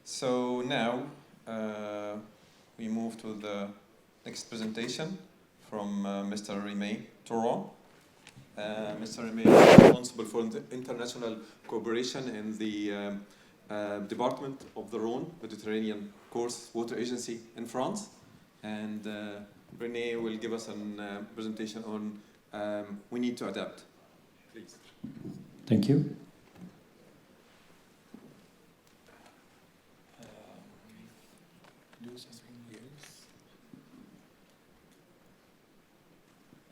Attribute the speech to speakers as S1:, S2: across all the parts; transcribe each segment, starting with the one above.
S1: So now we move to the next presentation from Mr. Rémi Touron. Mr. Rémi is responsible for international cooperation in the Department of the Rhône, Mediterranean Corse Water Agency in France. And René will give us a presentation on we need to adapt. Please.
S2: Thank you. Do something else.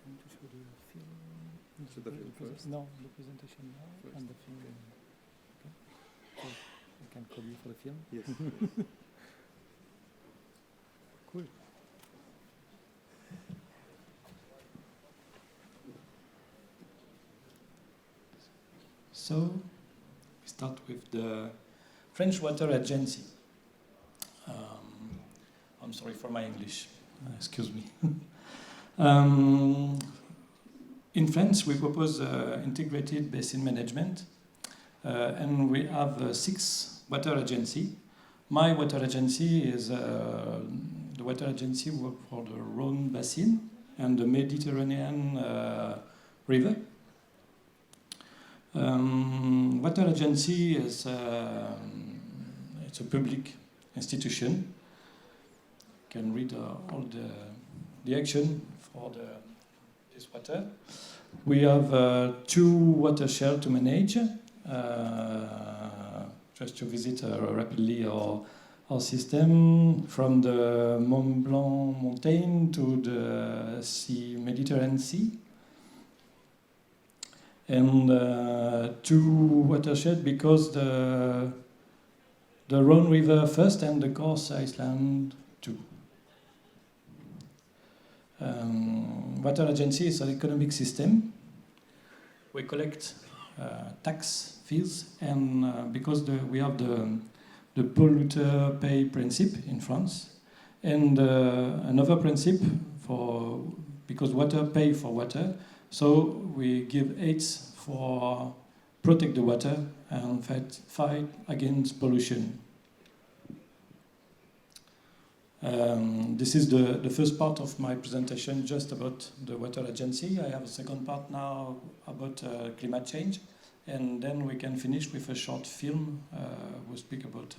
S2: Want to show the film?
S1: Show the film first?
S2: No, the presentation now first. And the film. Okay. So I can call you for the film?
S1: Yes.
S2: Cool. So, we start with the French Water Agency. I'm sorry for my English, excuse me. In France, we propose integrated basin management, and we have 6 water agencies. My water agency is the water agency for the Rhône basin and the Méditerranéan river. Water agency is it's a public institution. You can read all the action for this water. We have 2 watersheds to manage. Just to visit rapidly our system from the Mont Blanc mountain to the Mediterranean Sea. And 2 watersheds because the Rhône River first and the Corse Island too. Water agency is an economic system. We collect tax fees, and because we have the polluter pay principle in France, and another principle because water pay for water. So we give aids for protect the water and fight against pollution. This is the first part of my presentation, just about the water agency. I have a second part now about climate change, and then we can finish with a short film. We'll speak about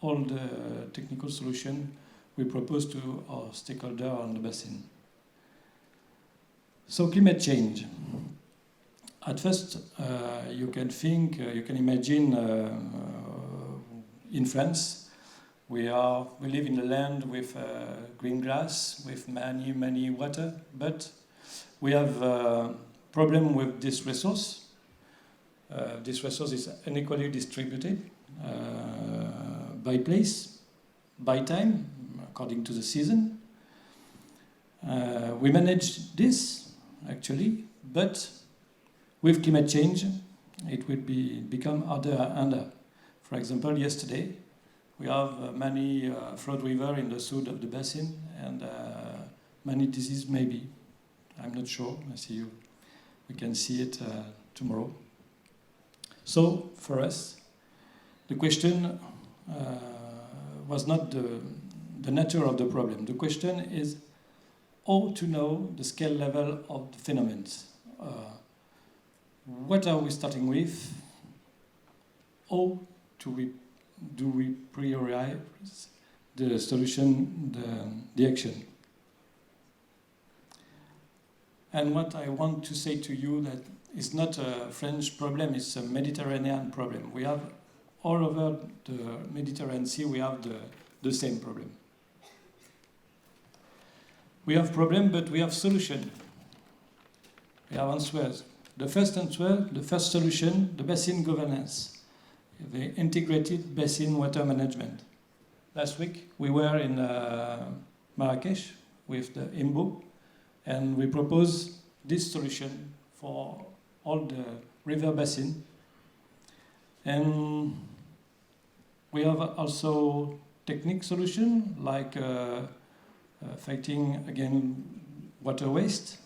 S2: all the technical solution we propose to our stakeholder on the basin. So climate change. At first, you can imagine in France, we live in a land with green grass, with many water, but we have a problem with this resource. This resource is unequally distributed by place, by time, according to the season. We manage this, actually, but with climate change, it will become harder and harder. For example, yesterday, we have many flood rivers in the south of the basin, and many diseases maybe. I'm not sure. I see you. We can see it tomorrow. So for us, the question was not the nature of the problem. The question is how to know the scale level of the phenomena. What are we starting with? How do we prioritize the solution, the action? And what I want to say to you that it's not a French problem, it's a Mediterranean problem. We have all over the Mediterranean Sea, we have the same problem. We have problem, but we have solution. We have answers. The first answer, the first solution, the basin governance. The integrated basin water management. Last week we were in Marrakesh with the IMBO, and we proposed this solution for all the river basin. And we have also technique solution like fighting against water waste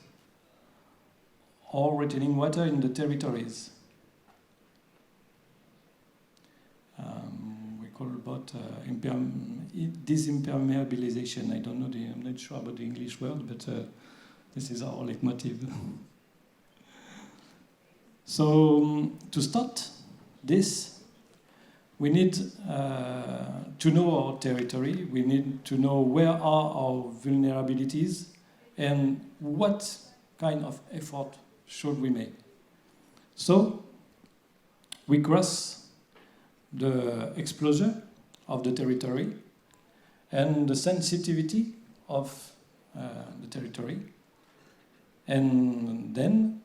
S2: or retaining water in the territories. call about disimpermeabilization. I don't know, I'm not sure about the English word, but this is our leitmotif. So to start this, we need to know our territory. We need to know where are our vulnerabilities and what kind of effort should we make. So we cross the exposure of the territory and the sensitivity of the territory, and then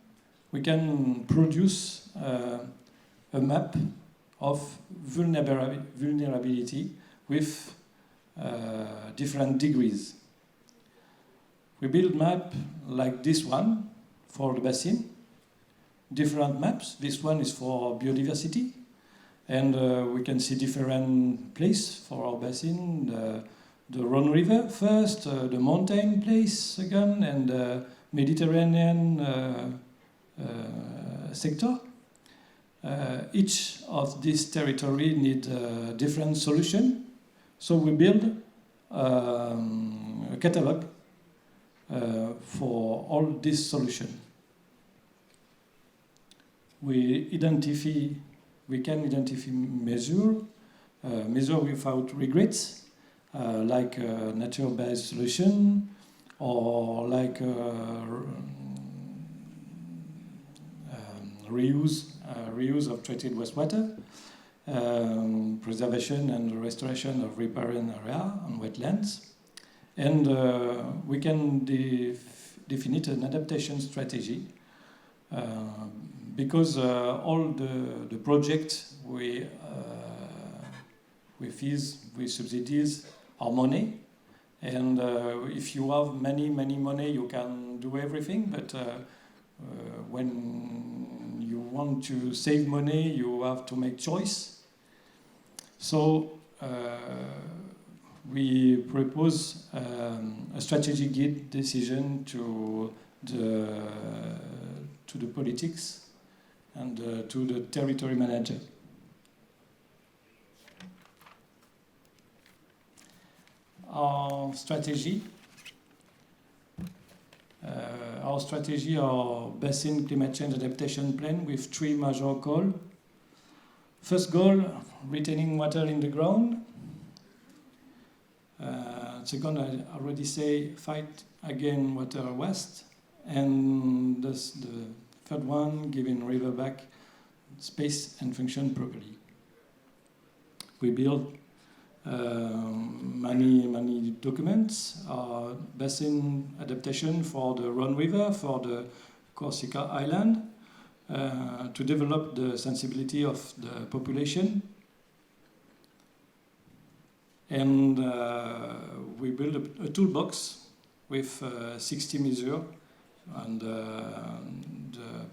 S2: we can produce a map of vulnerability with different degrees. We build map like this one for the basin, different maps. This one is for biodiversity, and we can see different place for our basin, the Rhône River first, the mountain place second, and the Mediterranean sector. Each of this territory need a different solution, so we build a catalog for all this solution. We can identify measure without regrets, like a nature-based solution, or like reuse of treated wastewater, preservation and restoration of riparian area and wetlands, and we can define an adaptation strategy because all the projects with fees, with subsidies, are money, and if you have many money, you can do everything, but when you want to save money, you have to make choice. So we propose a strategy guide decision to the politics and to the territory manager. Our strategy, our basin climate change adaptation plan with 3 major goals. First goal, retaining water in the ground. Second, I already say, fight against water waste. And the third one, giving river back space and function properly. We build many documents, basin adaptation for the Rhône River, for the Corsica Island, to develop the sensibility of the population. And we build a toolbox with 60 measures, and the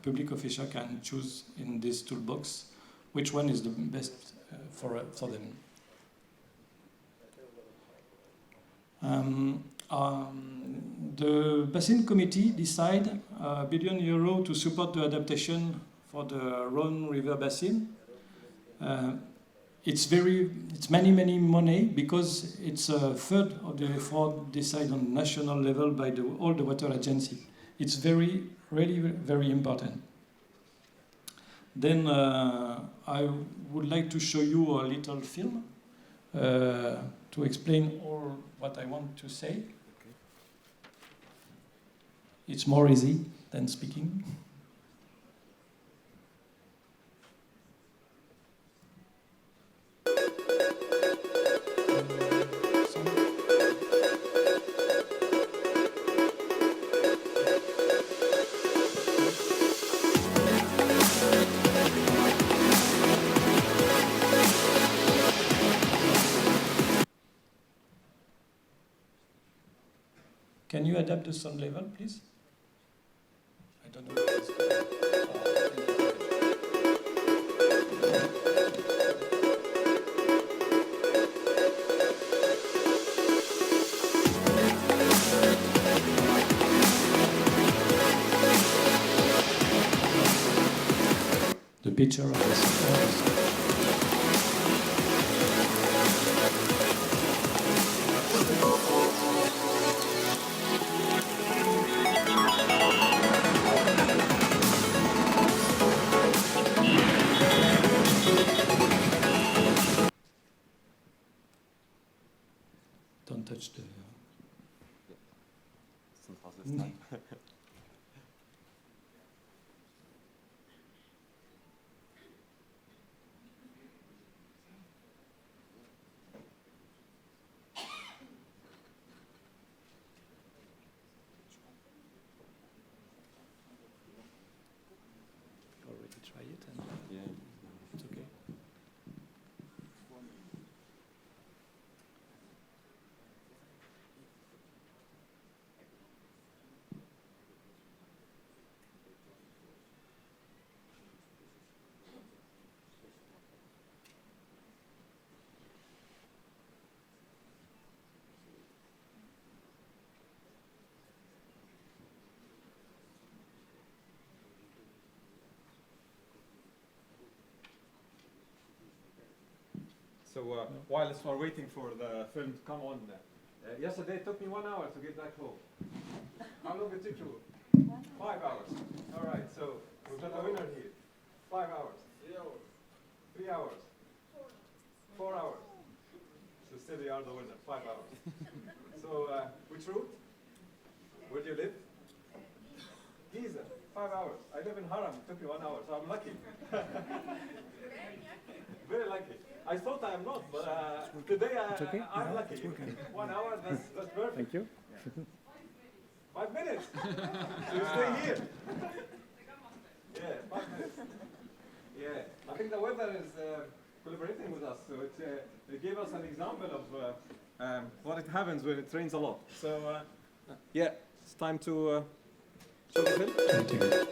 S2: public official can choose in this toolbox which one is the best for them. The Basin Committee decide €1 billion to support the adaptation for the Rhône River Basin. It's many money because it's a third of the effort decided on national level by all the water agency. It's really very important. Then I would like to show you a little film to explain all what I want to say. It's more easy than speaking. Can you adapt the sound level, please? I don't know. The picture of this. Already try it and
S1: Yeah.
S2: it's okay.
S3: So whilst we're waiting for the film to come on, yesterday it took me 1 hour to get back home. How long did it take you? 5 hours. All right, so we've got a winner here. 5 hours. 3 hours. 3 hours. 4 hours. So still you are the winner. 5 hours. So which route? Where do you live? Giza. 5 hours. I live in Haram. It took me 1 hour, so I'm lucky. Very lucky. I thought I am not, but today I'm lucky. 1 hour, that's perfect.
S2: Thank you.
S3: 5 minutes. So you stay here. Yeah, 5 minutes. Yeah, I think the weather is collaborating with us, so it gave us an example of what it happens when it rains a lot. So yeah, it's time to show the film.
S2: Thank you.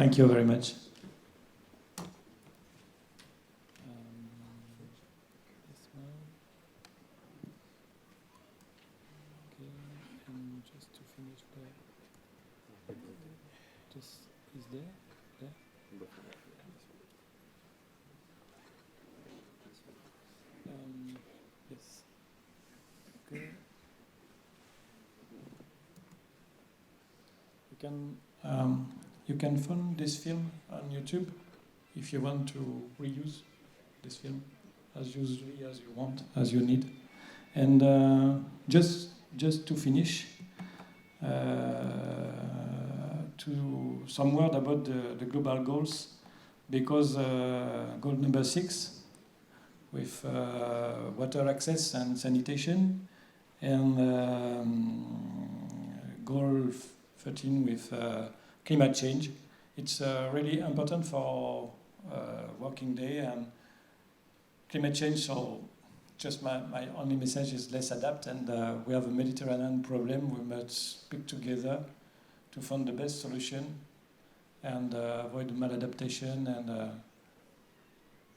S2: Thank you very much. This one. Okay, and just to finish the. This is there. Yes. Okay. You can find this film on YouTube if you want to reuse this film as usually as you want, as you need. And just to finish, to some word about the global goals, because goal number 6 with water access and sanitation, and goal 13 with climate change. It's really important for working day and climate change. So just my only message is let's adapt, and we have a Mediterranean problem. We must speak together to find the best solution and avoid maladaptation and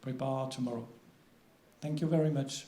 S2: prepare tomorrow. Thank you very much.